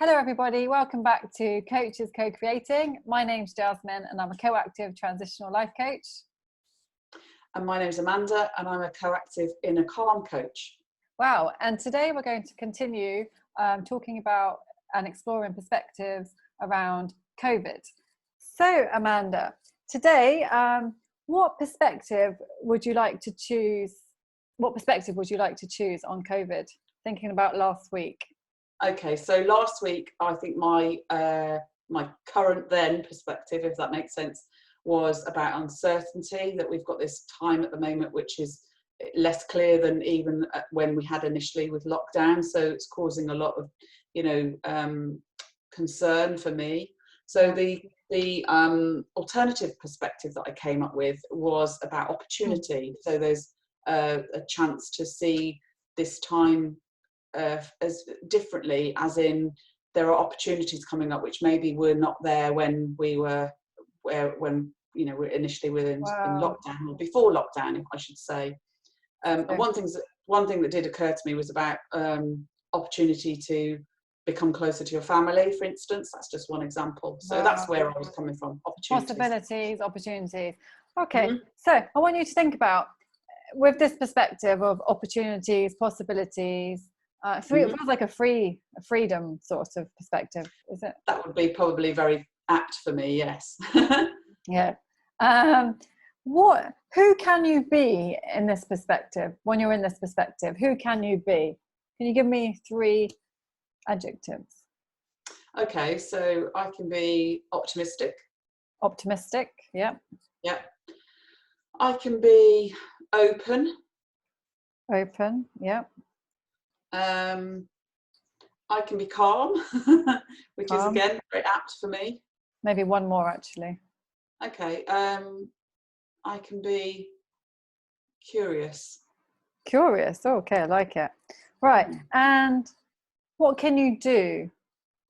Hello everybody, welcome back to Coaches Co-Creating. My name's Jasmine and I'm a co-active transitional life coach. And my name's Amanda and I'm a co-active inner calm coach. Wow, and today we're going to continue talking about and exploring perspectives around COVID. So Amanda, today, what perspective would you like to choose on COVID, thinking about last week? Okay, so last week, I think my current then perspective, if that makes sense, was about uncertainty, that we've got this time at the moment which is less clear than even when we had initially with lockdown. So it's causing a lot of, concern for me. So the alternative perspective that I came up with was about opportunity. So there's a chance to see this time as differently, as in there are opportunities coming up which maybe were not there when we were we're initially within in lockdown, or before lockdown, if I should say. And one thing that did occur to me was about opportunity to become closer to your family, for instance. That's just one example. So that's where I was coming from. Possibilities, opportunities. Okay, So I want you to think about, with this perspective of opportunities, possibilities, it feels like a freedom sort of perspective, is it? That would be probably very apt for me, yes. Yeah. Who can you be in this perspective? When you're in this perspective, who can you be? Can you give me 3 adjectives? Okay, so I can be optimistic. Optimistic, yeah. Yeah. I can be open. Open, yeah. I can be calm, which is again very apt for me. Maybe one more actually. Okay. I can be curious. Curious. Okay, I like it. Right. And what can you do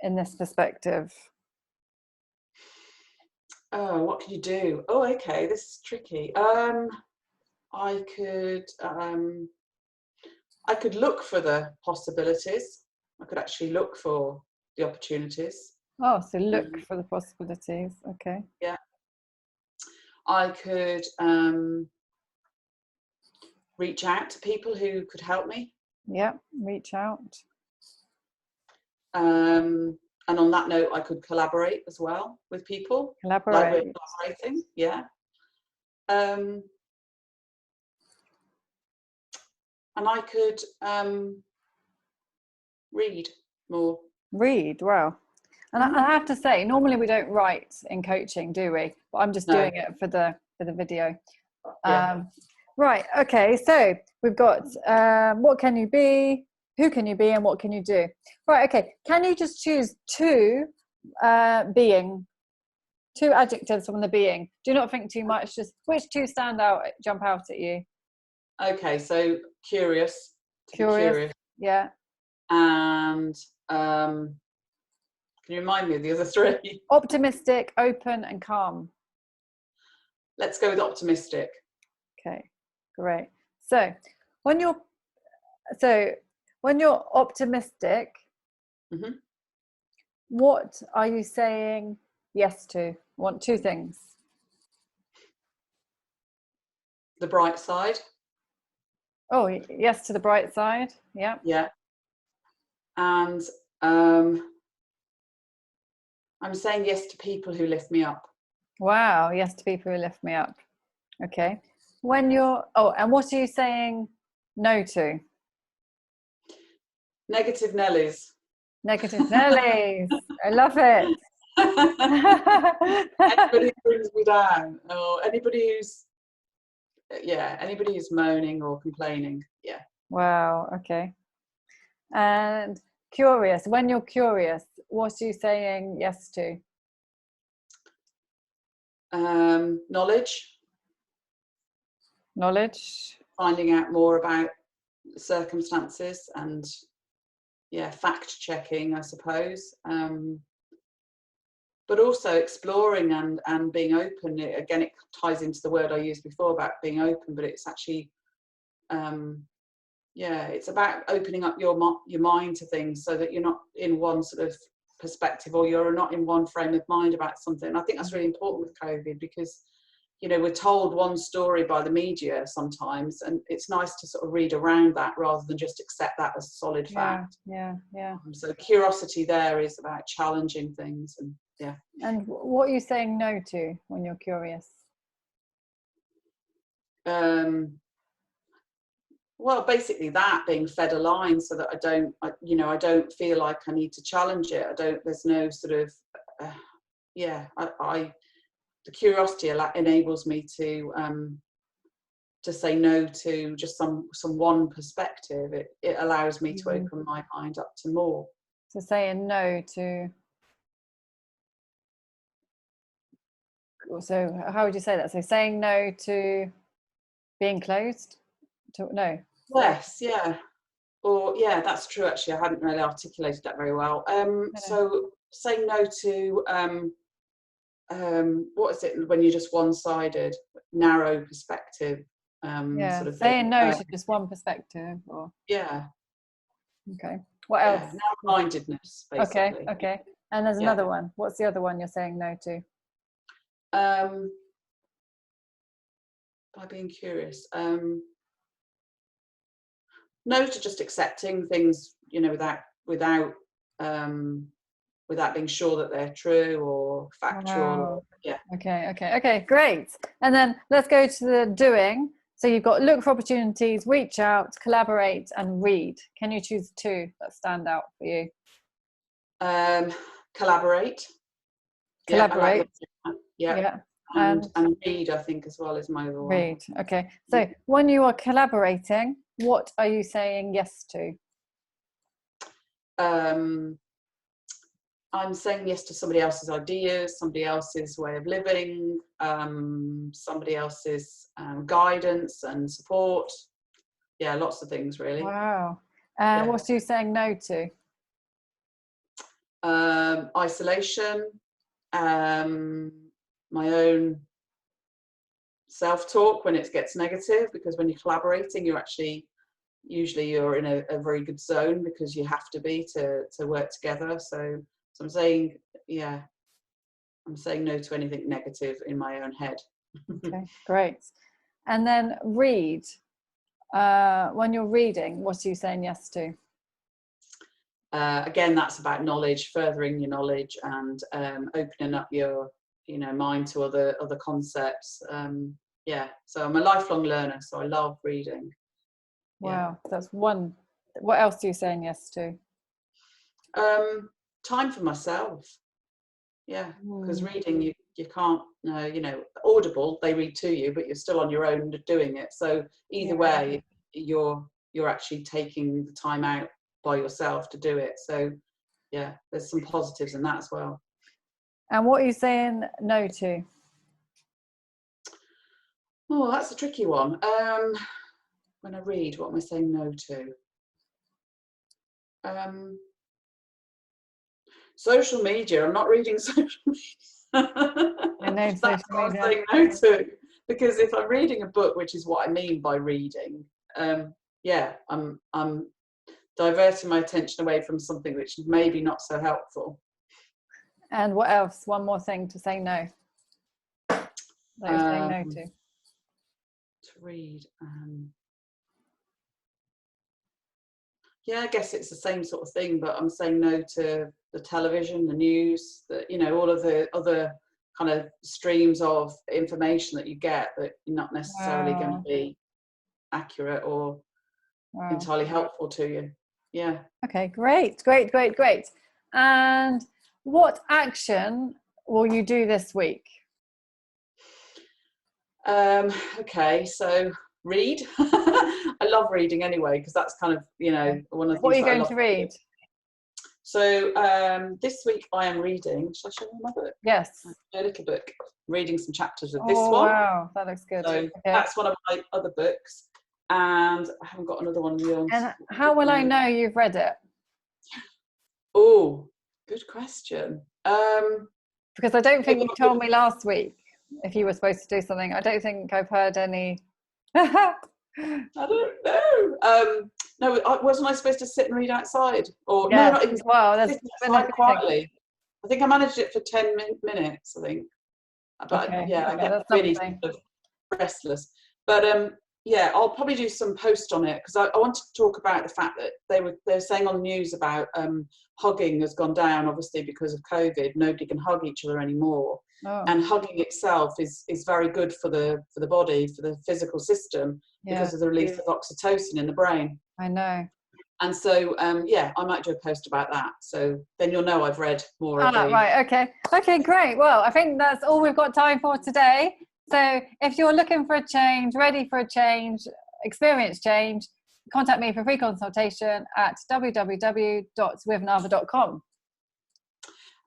in this perspective? Oh, what can you do? Oh, okay. This is tricky. I could look for the possibilities. I could actually look for the opportunities. Oh, so look for the possibilities. Okay. Yeah. I could reach out to people who could help me. Yeah, reach out. And on that note, I could collaborate as well with people. Collaborate. Like we're collaborating, yeah. And I could read more. Read, wow. And I have to say, normally we don't write in coaching, do we? But I'm just doing it for the video. Yeah. Right, okay, so we've got what can you be, who can you be, and what can you do? Right, okay, can you just choose 2 adjectives from the being? Do not think too much, just which 2 jump out at you? Okay, so curious. Curious. Yeah. And can you remind me of the other 3? Optimistic, open, and calm. Let's go with optimistic. Okay, great. So when you're optimistic, what are you saying yes to? Want 2 things. The bright side. Oh, yes to the bright side. Yeah. Yeah. And I'm saying yes to people who lift me up. Wow, yes to people who lift me up. Okay. And what are you saying no to? Negative Nellies. Negative Nellies. I love it. Anybody who brings me down, or anybody who's moaning or complaining. Yeah. Wow. Okay. And curious. When you're curious, what are you saying yes to? Knowledge. Finding out more about circumstances and fact checking, I suppose. But also exploring and being open. Again, it ties into the word I used before about being open, but it's actually it's about opening up your mind to things, so that you're not in one sort of perspective, or you're not in one frame of mind about something. I think that's really important with COVID, because we're told one story by the media sometimes, and it's nice to sort of read around that rather than just accept that as solid fact. Yeah. So curiosity there is about challenging things, and yeah. And what are you saying no to when you're curious? Well, basically that, being fed a line so that I don't feel like I need to challenge it. There's no sort of, the curiosity enables me to say no to just some one perspective. It allows me to open my mind up to more. So saying no to, so how would you say that? So saying no to being closed? No. Yes, yeah. Or yeah, that's true actually. I hadn't really articulated that very well. So saying no to what is it when you're just one-sided, narrow perspective, sort of saying thing. no to just one perspective, or yeah. Okay. What else? Narrow-mindedness, basically. Okay. And there's another one. What's the other one you're saying no to? By being curious. No to just accepting things, without being sure that they're true or factual. Wow. Okay, great. And then let's go to the doing. So you've got look for opportunities, reach out, collaborate, and read. Can you choose two that stand out for you? Collaborate. Collaborate. And read, I think, as well, is my other one. Read. Okay. So when you are collaborating, what are you saying yes to? I'm saying yes to somebody else's ideas, somebody else's way of living, somebody else's guidance and support. Yeah, lots of things, really. Wow. What are you saying no to? Isolation, my own self-talk when it gets negative, because when you're collaborating, usually you're in a very good zone, because you have to be to work together. So I'm saying, I'm saying no to anything negative in my own head. Okay, great. And then read. When you're reading, what are you saying yes to? Again, that's about knowledge, furthering your knowledge, and opening up your mind to other concepts. So I'm a lifelong learner, so I love reading. Wow, that's one. What else are you saying yes to? Time for myself. Because reading, you can't, Audible, they read to you, but you're still on your own doing it. So either way, you're actually taking the time out by yourself to do it. So there's some positives in that as well. And what are you saying no to? Oh, that's a tricky one. When I read, what am I saying no to? Social media. I'm not reading social media. That's what I'm saying no to. Because if I'm reading a book, which is what I mean by reading, I'm diverting my attention away from something which is maybe not so helpful. And what else? One more thing to say no. That you're saying no to. To read. I guess it's the same sort of thing, but I'm saying no to the television, the news, all of the other kind of streams of information that you get that you're not necessarily going to be accurate or entirely helpful to you. Yeah. Okay, great. And what action will you do this week? Okay, so read. I love reading anyway, because that's kind of, one of the things. What are you going to read? So this week I am reading, shall I show you my book? Yes. A little book, reading some chapters of this one. Wow, that looks good. So that's one of my other books, and I haven't got another one. And how will I know you've read it? Oh, good question. Because I don't think you told me last week if you were supposed to do something. I don't think I've heard any. I don't know. No, wasn't I supposed to sit and read outside? Or no, Yes. not even Well, there's sitting been a outside few things. quietly. I think I managed it for 10 minutes, I think. But Okay, yeah, I okay, get that's really something. sort of restless. But yeah, I'll probably do some post on it because I wanted to talk about the fact that they were saying on the news about hugging has gone down, obviously because of COVID. Nobody can hug each other anymore, Oh, and hugging itself is very good for the body, for the physical system, yeah, because of the release of oxytocin in the brain. I know. And so yeah, I might do a post about that. So then you'll know I've read more of Ah, the. right, okay. Okay, great. Well, I think that's all we've got time for today. So if you're looking for a change, ready for a change, experience change, contact me for free consultation at www.withnava.com.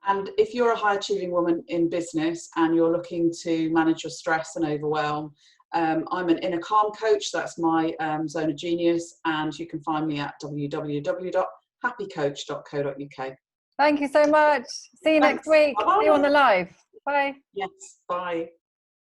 And if you're a high achieving woman in business and you're looking to manage your stress and overwhelm, I'm an inner calm coach. That's my zone of genius. And you can find me at www.happycoach.co.uk. Thank you so much. See you next Thanks. week. See you on Bye-bye. the live. Bye. Yes, bye.